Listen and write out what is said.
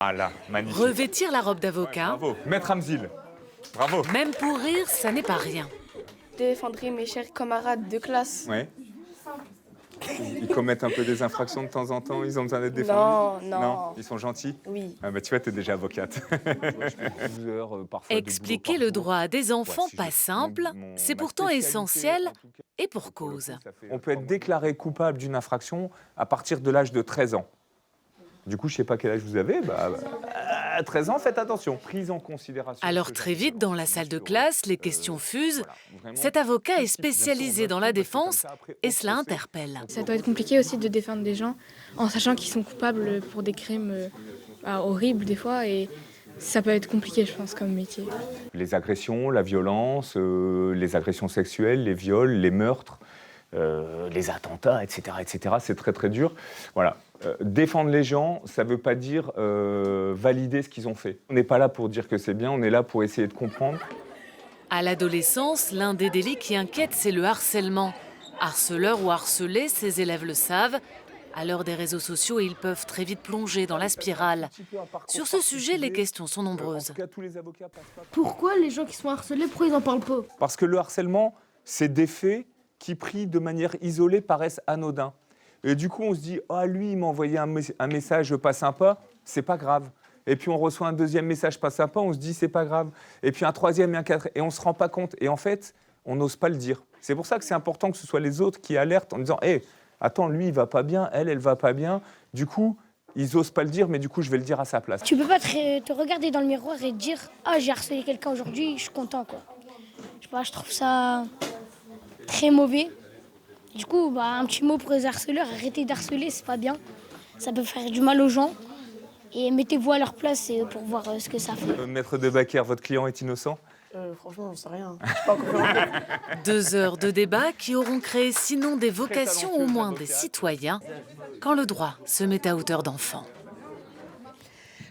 Ah là, magnifique. Revêtir la robe d'avocat, Bravo, Maître Hamzil. Bravo. même pour rire, ça n'est pas rien. Défendrai mes chers camarades de classe. Ouais. Ils commettent un peu des infractions de temps en temps, ils ont besoin d'être défendus? Non. Ils sont gentils? Oui. Ah bah tu vois, t'es déjà avocate. Expliquer le droit à des enfants pas simple, c'est pourtant essentiel et pour cause. On peut être déclaré coupable d'une infraction à partir de l'âge de 13 ans. Du coup, je sais pas quel âge vous avez, 13 ans, faites attention. Prise en considération. Alors très vite, dans la salle de classe, les questions fusent. Cet avocat est spécialisé dans la défense et cela interpelle. Ça doit être compliqué aussi de défendre des gens en sachant qu'ils sont coupables pour des crimes horribles des fois et ça peut être compliqué je pense comme métier. Les agressions, la violence, les agressions sexuelles, les viols, les meurtres, les attentats, etc., c'est très très dur. Voilà. Défendre les gens, ça ne veut pas dire valider ce qu'ils ont fait. On n'est pas là pour dire que c'est bien, on est là pour essayer de comprendre. À l'adolescence, l'un des délits qui inquiète, c'est le harcèlement. Harceleur ou harcelé, ces élèves le savent. À l'heure des réseaux sociaux, ils peuvent très vite plonger dans la spirale. Sur ce sujet, les questions sont nombreuses. Pourquoi les gens qui sont harcelés, pourquoi ils en parlent pas? Parce que le harcèlement, c'est des faits qui, pris de manière isolée, paraissent anodins. Et du coup, on se dit, ah, lui, il m'a envoyé un message pas sympa, c'est pas grave. Et puis on reçoit un deuxième message pas sympa, on se dit, c'est pas grave. Et puis un troisième et un quatrième, et on se rend pas compte. Et en fait, on n'ose pas le dire. C'est pour ça que c'est important que ce soit les autres qui alertent en disant, hé, attends, lui, il va pas bien, elle va pas bien. Du coup, ils osent pas le dire, mais du coup, je vais le dire à sa place. Tu peux pas te regarder dans le miroir et te dire « Ah, j'ai harcelé quelqu'un aujourd'hui, je suis content, quoi. » Je sais pas, je trouve ça très mauvais. Du coup, un petit mot pour les harceleurs, arrêtez d'harceler, c'est pas bien. Ça peut faire du mal aux gens. Et mettez-vous à leur place pour voir ce que ça fait. Maître Debacker, votre client est innocent? Franchement, j'en sais rien. Je sais pas encore. 2 heures de débat qui auront créé sinon des vocations, au moins des citoyens, quand le droit se met à hauteur d'enfant.